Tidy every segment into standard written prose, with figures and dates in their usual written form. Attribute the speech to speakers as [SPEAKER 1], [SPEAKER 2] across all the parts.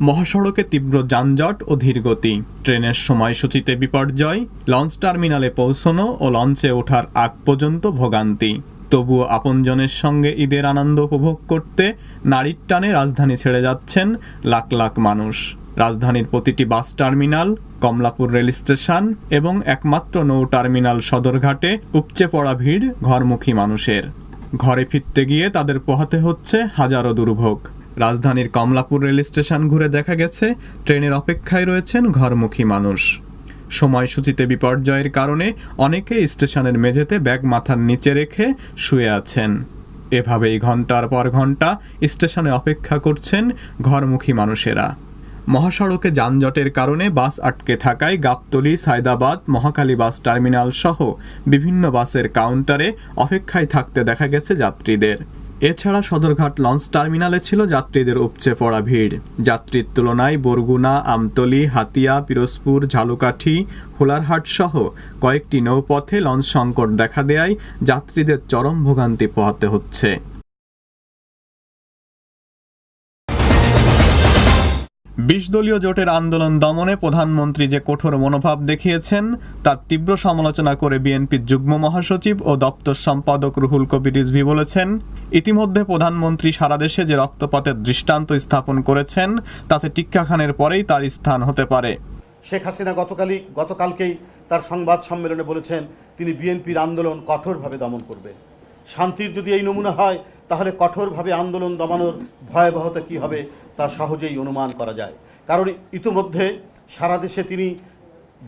[SPEAKER 1] মহাসড়কে তীব্র যানজট ও ধীরগতি, ট্রেনের সময়সূচিতে বিপর্যয়, লঞ্চ টার্মিনালে পৌঁছানো ও লঞ্চে ওঠার আগ পর্যন্ত ভোগান্তি। তবুও আপনজনের সঙ্গে ঈদের আনন্দ উপভোগ করতে নারীর টানে রাজধানী ছেড়ে যাচ্ছেন লাখ লাখ মানুষ। রাজধানীর প্রতিটি bus terminal, Kamalapur rail station এবং একমাত্র নৌ টার্মিনাল সদরঘাটে উপচে পড়া ভিড় ঘরমুখী মানুষের। ঘরে ফিরতে গিয়ে তাদের পোহাতে হচ্ছে হাজারো দুর্ভোগ। রাজধানীর কমলাপুর রেল স্টেশন ঘুরে দেখা গেছে ট্রেনের অপেক্ষায় রয়েছেন ঘরমুখী মানুষ। সময়সূচিতে বিপর্যয়ের কারণে অনেকে স্টেশনের মেঝেতে ব্যাগ মাথার নিচে রেখে শুয়ে আছেন। এভাবেই ঘন্টার পর ঘন্টা স্টেশনে অপেক্ষা করছেন ঘরমুখী মানুষেরা। মহাসড়কে যানজটের কারণে বাস আটকে থাকায় গাবতলী, সায়দাবাদ, মহাখালী বাস টার্মিনাল সহ বিভিন্ন বাসের কাউন্টারে অপেক্ষায় থাকতে দেখা গেছে যাত্রীদের। এছাড়া সদরঘাট লঞ্চ টার্মিনালে ছিল যাত্রীদের উপচে পড়া ভিড়। যাত্রীর তুলনায় বরগুনা, আমতলী, হাতিয়া, পিরোজপুর, ঝালকাঠি, হোলারহাট সহ কয়েকটি নৌপথে লঞ্চ সংকট দেখা দেয়ায় যাত্রীদের চরম ভোগান্তি পোহাতে হচ্ছে। ২০ দলীয় জোটের আন্দোলন দমনে প্রধানমন্ত্রী যে কঠোর মনোভাব দেখিয়েছেন তার তীব্র সমালোচনা করে বিএনপির যুগ্ম মহাসচিব ও দপ্তর সম্পাদক রুহুল কবির রিজভী বলেছেন, ইতিমধ্যে প্রধানমন্ত্রী সারা দেশে যে রক্তপাতের দৃষ্টান্ত স্থাপন করেছেন তাতে টিক্কা খানের পরেই তার স্থান হতে পারে।
[SPEAKER 2] শেখ হাসিনা গতকালকেই তার সংবাদ সম্মেলনে বলেছেন তিনি বিএনপির আন্দোলন কঠোরভাবে দমন করবেন। শান্তির যদি এই নমুনা হয় তাহলে কঠোরভাবে আন্দোলন দমানোর ভয়াবহতা কী হবে তা সহজেই অনুমান করা যায়। কারণ ইতিমধ্যে সারা দেশে তিনি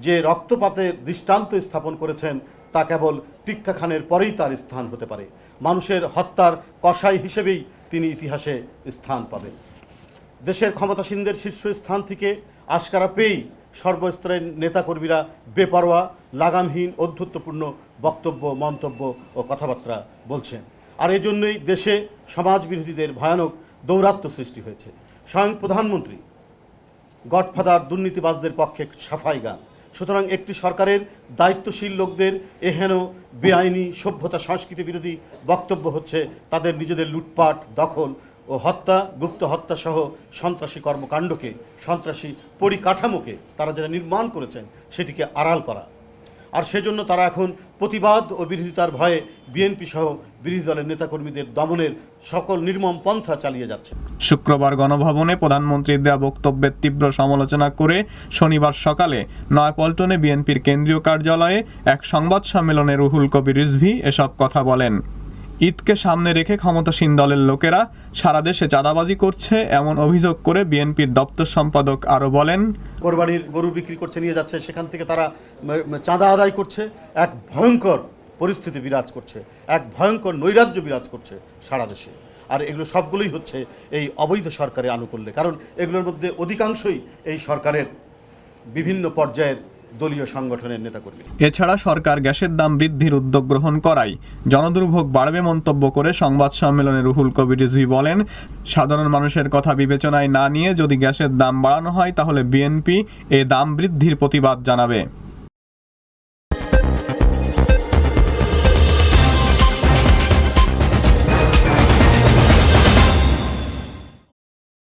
[SPEAKER 2] যে রক্তপাতের দৃষ্টান্ত স্থাপন করেছেন তা কেবল টিক্কা খানের পরেই তার স্থান হতে পারে। মানুষের হত্যার কসাই হিসেবেই তিনি ইতিহাসে স্থান পাবেন। দেশের ক্ষমতাসীনদের শীর্ষস্থান থেকে আশকারা পেয়েই সর্বস্তরের নেতাকর্মীরা বেপরোয়া, লাগামহীন, ঔদ্ধত্যপূর্ণ বক্তব্য, মন্তব্য ও কথাবার্তা বলছেন। আর এজন্যই দেশে সমাজবিরোধীদের ভয়ানক দৌরাত্ম্য সৃষ্টি হয়েছে। স্বয়ং প্রধানমন্ত্রী গডফাদার দুর্নীতিবাজদের পক্ষে সাফাই গান। সুতরাং একটি সরকারের দায়িত্বশীল লোকদের এহেন বেআইনি, সভ্যতা, সংস্কৃতি বিরোধী বক্তব্য হচ্ছে তাদের নিজেদের লুটপাট, দখল ও হত্যা, গুপ্ত হত্যা সহ সন্ত্রাসী কর্মকাণ্ডকে, সন্ত্রাসী পরিকাঠামোকে তারা যারা নির্মাণ করেছেন সেটিকে আড়াল করা। আর সেজন্য তারা এখন প্রতিবাদ ও বিরোধিতার ভয়ে বিএনপি সহ বিরোধী দলের নেতাকর্মীদের দমনের সকল নির্মম পন্থা চালিয়ে যাচ্ছে।
[SPEAKER 1] শুক্রবার গণভবনে প্রধানমন্ত্রীর দেওয়া বক্তব্যের তীব্র সমালোচনা করে শনিবার সকালে নয়াপল্টনে বিএনপির কেন্দ্রীয় কার্যালয়ে এক সংবাদ সম্মেলনে রুহুল কবির রিজভী এসব কথা বলেন। ঈদকে সামনে রেখে ক্ষমতাসীন দলের লোকেরা সারা দেশে চাঁদাবাজি করছে এমন অভিযোগ করে বিএনপির দপ্তর সম্পাদক আরও বলেন,
[SPEAKER 2] কোরবানির গরু বিক্রি করছে, নিয়ে যাচ্ছে, সেখান থেকে তারা চাঁদা আদায় করছে। এক ভয়ঙ্কর পরিস্থিতি বিরাজ করছে, এক ভয়ঙ্কর নৈরাজ্য বিরাজ করছে সারা দেশে। আর এগুলো সবগুলোই হচ্ছে এই অবৈধ সরকারের আনুকূল্যে, কারণ এগুলোর মধ্যে অধিকাংশই এই সরকারের বিভিন্ন পর্যায়ের দলীয় সংগঠনের নেতাকর্মী।
[SPEAKER 1] এছাড়া সরকার গ্যাসের দাম বৃদ্ধির উদ্যোগ গ্রহণ করায় জনদুর্ভোগ বাড়বে মন্তব্য করে সংবাদ সম্মেলনে রুহুল কবির রিজভী বলেন, সাধারণ মানুষের কথা বিবেচনায় না নিয়ে যদি গ্যাসের দাম বাড়ানো হয় তাহলে বিএনপি এ দাম বৃদ্ধির প্রতিবাদ জানাবে।